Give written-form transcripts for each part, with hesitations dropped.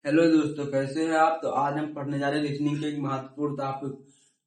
Hello दोस्तों, कैसे हैं आप। तो आज हम पढ़ने जा रहे हैं रीजनिंग के एक महत्वपूर्ण टॉपिक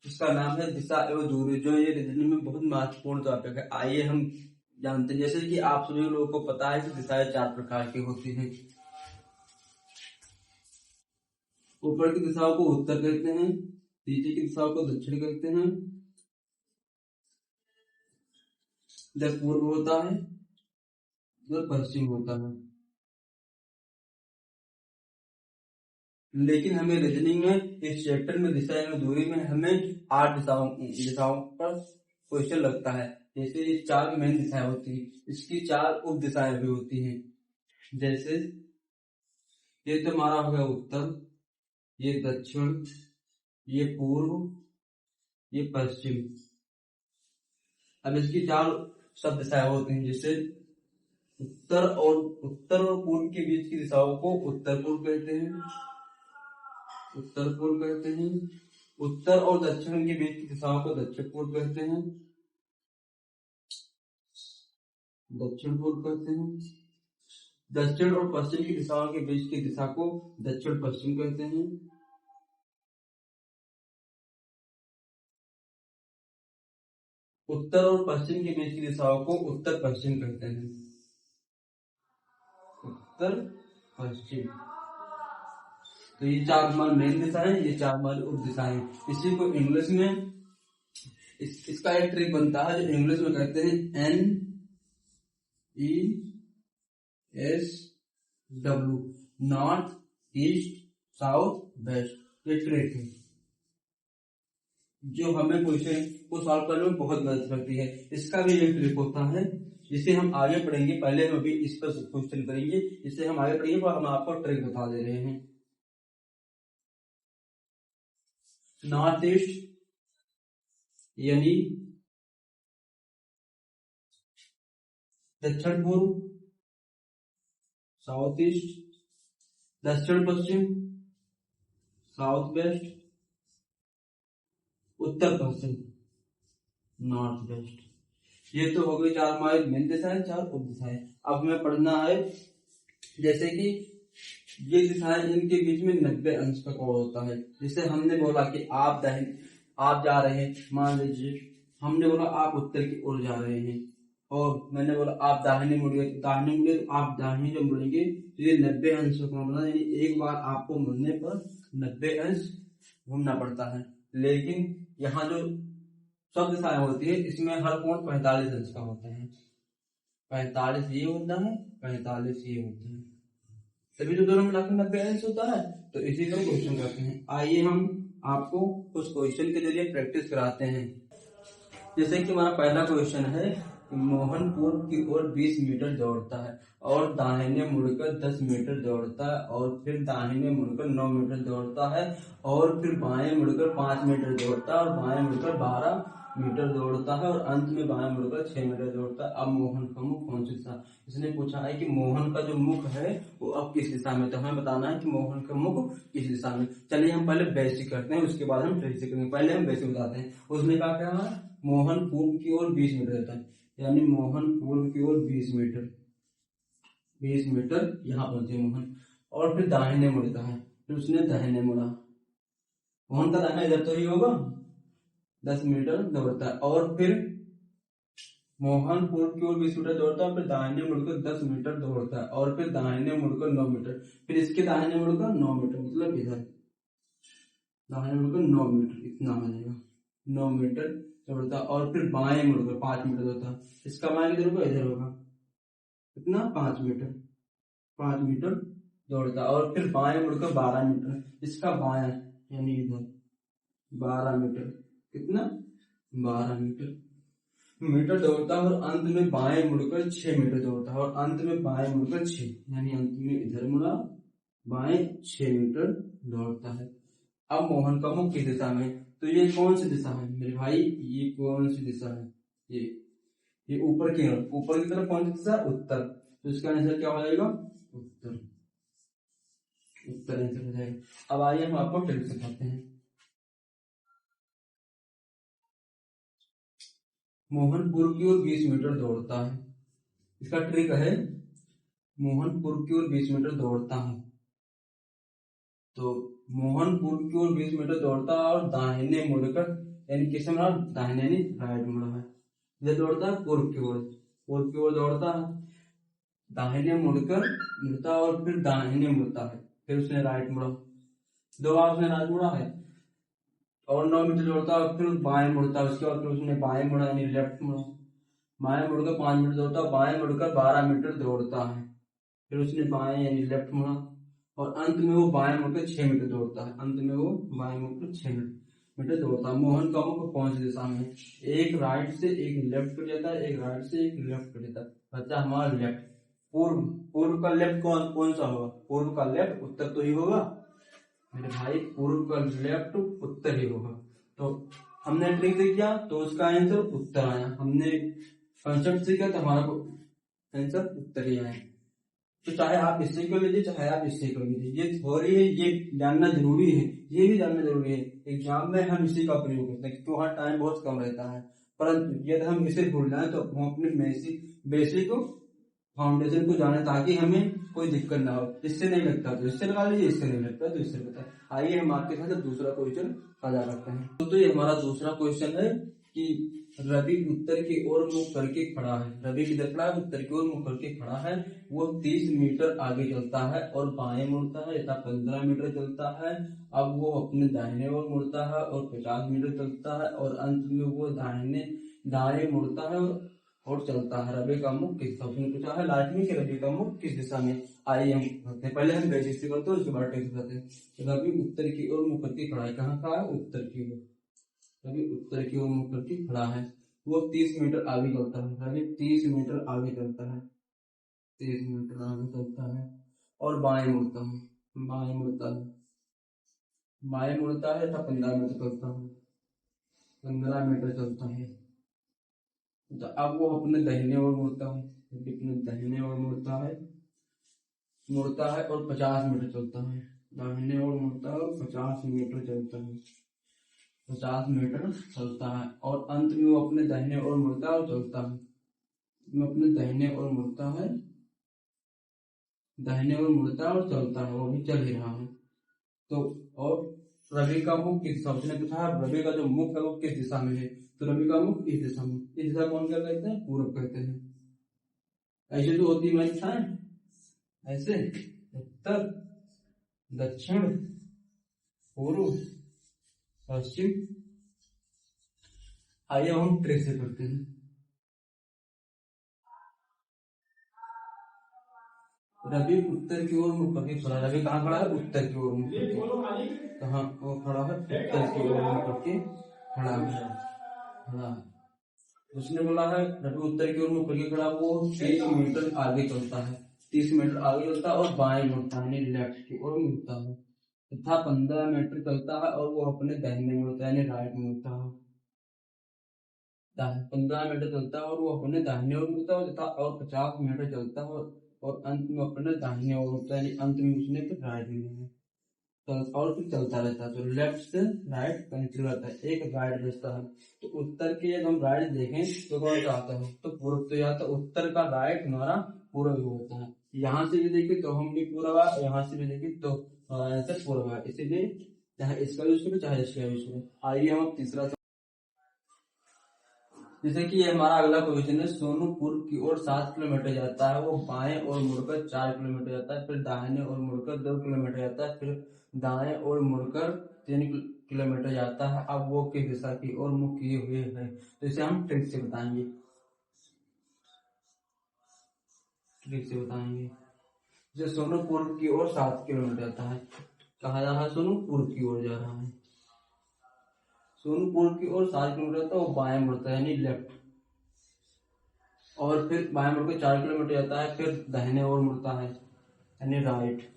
जिसका नाम है दिशा एवं दूरी। जो ये रीजनिंग में बहुत महत्वपूर्ण टॉपिक है। आइए हम जानते हैं। जैसे कि आप सभी लोगों को पता है कि दिशाएं 4 प्रकार की होती हैं। ऊपर की दिशाओं को उत्तर कहते हैं, नीचे की दिशाओं को दक्षिण कहते हैं, इधर पूर्व होता है, इधर पश्चिम होता है। लेकिन हमें रीजनिंग में इस चैप्टर में दिशा एवं दूरी में हमें 8 दिशाओं पर क्वेश्चन लगता है। जैसे ये 4 मेन दिशाएं होती हैं, इसकी 4 उप दिशाएं भी होती हैं। जैसे ये तो हमारा हो गया उत्तर, ये दक्षिण, ये पूर्व, ये पश्चिम। अब इसकी 4 सब दिशाएं होती हैं। जैसे उत्तर और पूर्व के बीच की दिशाओं को उत्तर पूर्व कहते हैं, उत्तर पूर्व कहते हैं। उत्तर और दक्षिण के बीच की दिशाओं को दक्षिण पूर्व कहते हैं, दक्षिण पूर्व कहते हैं। दक्षिण और पश्चिम की दिशाओं के बीच की दिशा को दक्षिण पश्चिम कहते हैं। उत्तर और पश्चिम के बीच की दिशाओं को उत्तर पश्चिम कहते हैं, उत्तर पश्चिम। तो ये 4 हमारी मेन दिशाएं, ये 4 हमारी उप दिशाएं। इसी को इंग्लिश में इसका एक ट्रिक बनता है जो इंग्लिश में कहते हैं NESW, north, east, south, west. ये ट्रिक है जो हमें क्वेश्चन को सॉल्व करने में बहुत मदद करती है। इसका भी एक ट्रिक होता है जिसे हम आगे पढ़ेंगे। पहले हम अभी इस पर क्वेश्चन करेंगे, जिससे हम आगे पढ़ेंगे और हम आपको ट्रिक बता दे रहे हैं। नॉर्थ ईस्ट यानी दक्षिण पूर्व, साउथ ईस्ट दक्षिण पश्चिम, साउथ वेस्ट उत्तर पश्चिम, नॉर्थ वेस्ट। ये तो हो गई 4 हमारी मेन दिशाएं, 4 उप दिशाएं। अब हमें पढ़ना है जैसे कि ये दिशाएं, इनके बीच में 90 अंश का कोण होता है। जैसे हमने बोला कि आप जा रहे हैं, मान लीजिए हमने बोला आप उत्तर की ओर जा रहे हैं और मैंने बोला आप दाहिने मुड़िए, तो आप दाहिने जब मुड़ेंगे तो ये 90 अंश का कोण बना। एक बार आपको मुड़ने पर 90 अंश घूमना पड़ता है। लेकिन यहाँ जो सब दिशाएं होती है इसमें हर कोण 45 अंश का होता है। 45 ये होता है, 45 ये होता है, सभी जो दोनों मिलाकर 90 अंश होता है। तो इसी को क्वेश्चन करते हैं। आइए हम आपको उस क्वेश्चन के जरिए प्रैक्टिस कराते हैं। जैसे कि हमारा पहला क्वेश्चन है कि मोहन पूर्व की ओर 20 मीटर दौड़ता है और दाहिने मुड़कर 10 मीटर दौड़ता है और फिर दाहिने मुड़कर 9 मीटर दौड़ता है और फिर बाएं मुड़कर 5 मीटर दौड़ता है और बाएं मुड़कर 12 मीटर दौड़ता है और अंत में बाएं मुड़कर 6 मीटर दौड़ता है। अब मोहन का मुख कौन सी दिशा। इसने पूछा है कि मोहन का जो मुख है वो अब किस दिशा में। तो हमें बताना है कि मोहन का मुख किस दिशा में। चलिए हम पहले बेसिक करते हैं, उसके बाद हम ट्रेसिंग करेंगे। पहले हम बेसिक बताते हैं। उसने कहा क्या, मोहन पूर्व की ओर 20 मीटर रहता है, यानी मोहन पूर्व की ओर 20 मीटर, 20 मीटर यहाँ पहुंचे मोहन और फिर दाहिने मुड़ता है। फिर उसने दाहिने मुड़ा, मोहन का दाहिना इधर तो ही होगा, 10 मीटर दौड़ता है और फिर मोहन पूर्व की ओर 20 मीटर दौड़ता है, फिर दाहिने मुड़कर 10 मीटर दौड़ता है और फिर दाहिने मुड़कर 9 मीटर, फिर इसके दाहिने मुड़कर 9 मीटर, मतलब इधर दाहिने मुड़कर 9 मीटर, इतना हो जाएगा 9 मीटर दौड़ता और फिर बाएं मुड़कर 5 मीटर दौड़ता है। इसका बाएं किधर होगा, इधर होगा, कितना 5 मीटर, 5 मीटर दौड़ता और फिर बाएं मुड़कर 12 मीटर, इसका बाएं यानी इधर 12 मीटर, कितना 12 मीटर दौड़ता है और अंत में बाएं मुड़कर 6 मीटर दौड़ता है और अंत में बाएं मुड़कर 6, यानी अंत में इधर मुड़ा, बाएं 6 मीटर दौड़ता है। अब मोहन का मुख किस दिशा में। तो ये कौन सी दिशा है मेरे भाई, ये कौन सी दिशा है, ये ऊपर की तरफ कौन सी दिशा, उत्तर। तो इसका आंसर क्या हो जाएगा, उत्तर, उत्तर आंसर हो जाएगा। अब आइए हम आपको ट्रिक सिखाते हैं। मोहन पूर्व की ओर 20 मीटर दौड़ता है। इसका ट्रिक है, मोहन पूर्व की ओर 20 मीटर दौड़ता है तो मोहन पूर्व की ओर 20 मीटर दौड़ता है और दाहिने मुड़कर, यानी किस मुड़ा, दाहिने यानी राइट मुड़ा है। ये दौड़ता है पूर्व की ओर दौड़ता है, दाहिने मुड़कर मुड़ता है और फिर दाहिने मुड़ता है, फिर उसने राइट मुड़ा, 2 बार उसने राइट मुड़ा है और 9 मीटर दौड़ता है, फिर बाएं मुड़ता है, उसके बाद फिर उसने बाएं मुड़ा यानी लेफ्ट मुड़ा, बाएं मुड़कर 5 मीटर दौड़ता है, बाएं मुड़कर 12 मीटर दौड़ता है, फिर उसने बाएं यानी लेफ्ट मुड़ा और अंत में वो बाएं मुड़कर 6 मीटर दौड़ता है, अंत में वो बाएं मुड़कर 6 मीटर दौड़ता है। मोहन का मुख 5 दिशा में, एक राइट से एक लेफ्ट कर जाता है, एक राइट से एक लेफ्ट कर जाता है। बच्चा हमारा लेफ्ट, पूर्व का लेफ्ट कौन सा होगा, पूर्व का लेफ्ट उत्तर तो ही होगा मेरे भाई, पूर्व का लेफ्ट उत्तर ही होगा। तो हमने ट्रिक किया तो उसका आंसर उत्तर आया, हमने कंसेप्ट सीखा तो हमारा आंसर उत्तर ही आया। तो चाहे आप इससे कर लीजिए चाहे आप इससे कर लीजिए, ये थ्योरी है, ये जानना जरूरी है, ये भी जानना जरूरी है। एग्जाम में हम इसी का प्रयोग करते हैं क्योंकि वहाँ टाइम बहुत कम रहता है, परंतु यदि हम इसे भूल जाए तो हम अपने बेसिक फाउंडेशन को जाने ताकि हमें कोई दिक्कत ना हो। इससे नहीं लगता तो इससे लगा लीजिए, इससे नहीं लगता तो इससे लगता है। आइए हम आपके साथ दूसरा क्वेश्चन साझा करते हैं। तो ये हमारा दूसरा क्वेश्चन है कि रवि उत्तर की ओर मुख करके खड़ा है, रवि किधर खड़ा है, उत्तर की ओर मुख करके खड़ा है, वो 30 मीटर आगे चलता है और बाएं मुड़ता है, यथा 15 मीटर चलता है। अब वो अपने दाहिने ओर मुड़ता है और 50 मीटर चलता है और अंत में वो दाएं मुड़ता है और चलता है। रवि का मुख किस दिशा में, पूछा है लास्ट में कि रवि का मुख किस दिशा में। आइए हम करते हैं, पहले हम बेसिक से करते हैं उसके बाद टेस्ट करते हैं। रवि उत्तर की ओर मुख करके खड़ा है, कहाँ खड़ा है, उत्तर की ओर, रवि उत्तर की ओर मुख करके खड़ा है, वो 30 मीटर आगे चलता है, रवि 30 मीटर आगे चलता है, 30 मीटर आगे चलता है और बाएं मुड़ता है, बाएं मुड़ता है, बाएं मुड़ता है, 15 मीटर चलता है, 15 मीटर चलता है। तो अब वो अपने दाहिने ओर मुड़ता है, अपने दाहिने ओर मुड़ता है और 50 मीटर चलता है, दाहिने ओर मुड़ता है और 50 मीटर चलता है, 50 मीटर चलता है और अंत में वो अपने दाहिने ओर मुड़ता है और चलता है, वो अपने दाहिने ओर मुड़ता है, दाहिने ओर मुड़ता है और चलता है, वो भी चल ही रहा है। तो और रवि का मुख किस दिशा में, पूछा है रवि का जो मुख है वो किस दिशा में है, तो रवि का मुख इस दिशा में, इस दिशा कौन क्या कहते हैं, पूर्व कहते हैं। ऐसे तो होती है दिशाएं, ऐसे उत्तर दक्षिण पूर्व पश्चिम। आइए हम ट्रिक से करते हैं। रवि उत्तर की ओर मुख करके खड़ा, रवि कहाँ खड़ा है, उत्तर की ओर मुख करके, कहाँ वो खड़ा है, उत्तर की ओर मुख करके खड़ा है। उसने बोला है रवि उत्तर की ओर मुख करके खड़ा, वो 30 मीटर आगे चलता है, 30 मीटर आगे चलता है और बाएं मुड़ता है यानी लेफ्ट की ओर मुड़ता है, तथा 15 मीटर चलता है और वो अपने दाहिने मुड़ता है यानी राइट मुड़ता है, 15 मीटर चलता है और वो अपने दाहिने ओर मुड़ता है तथा और 50 मीटर चलता है और अंत में अपने दाहिने ओर मुड़ता है यानी अंत में उसने फिर राइट मुड़ना है और फिर चलता रहता है। तो लेफ्ट से राइट कंटिन्यू रहता है, एक राइट बचता है। तो उत्तर के यदि हम राइट देखें तो कौन सा आता है, तो पूर्व। तो या तो उत्तर का राइट हमारा पूर्व ही होता है, यहाँ से भी देखें तो हम भी पूर्व है, यहाँ से भी देखें तो हमारा आंसर पूर्व है, इसीलिए चाहे इसका यूज करें चाहे इसका यूज करें। आइए हम तीसरा, जैसे कि ये हमारा अगला क्वेश्चन है, सोनू पूर्व की ओर 7 किलोमीटर जाता है, वो बाएं ओर मुड़कर 4 किलोमीटर जाता है, फिर दाहिने ओर मुड़कर 2 किलोमीटर जाता है, फिर दाएं ओर मुड़कर 3 किलोमीटर जाता है। अब वो किस दिशा की ओर मुख किए हुए है, तो इसे हम ट्रिक से बताएंगे, ट्रिक से बताएंगे। जैसे सोनू पूर्व की ओर 7 किलोमीटर जाता है, कहा जा रहा है, सोनू पूर्व की ओर जा रहा है, सोनू पूर्व की ओर 7 किलोमीटर जाता है, वो बाएं मुड़ता है यानी लेफ्ट, और फिर बाएं मुड़कर 4 किलोमीटर जाता है, फिर दाहिने ओर मुड़ता है यानी राइट,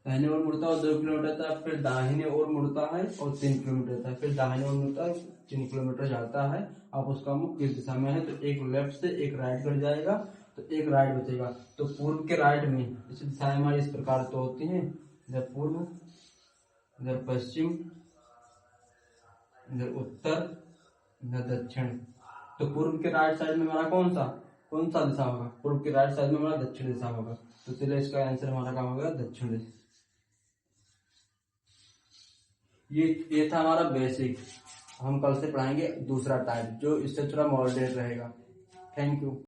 दाहिने ओर मुड़ता है और 2 किलोमीटर जाता है, फिर दाहिने ओर मुड़ता है और 3 किलोमीटर जाता है, फिर दाहिने ओर मुड़ता है 3 किलोमीटर जाता है। अब उसका मुख किस दिशा में है, तो एक लेफ्ट से एक राइट कर जाएगा, तो एक राइट बचेगा। तो पूर्व के राइट में इस दिशाएं हमारी इस प्रकार तो होती हैं, इधर पूर्व, इधर पश्चिम, इधर उत्तर, इधर दक्षिण। तो पूर्व के राइट साइड में हमारा कौन सा दिशा होगा, पूर्व के राइट साइड में हमारा दक्षिण दिशा होगा, तो चलिए इसका आंसर हमारा क्या होगा, दक्षिण दिशा। ये था हमारा बेसिक। हम कल से पढ़ाएंगे दूसरा टाइप जो इससे थोड़ा मॉडरेट रहेगा। Thank you.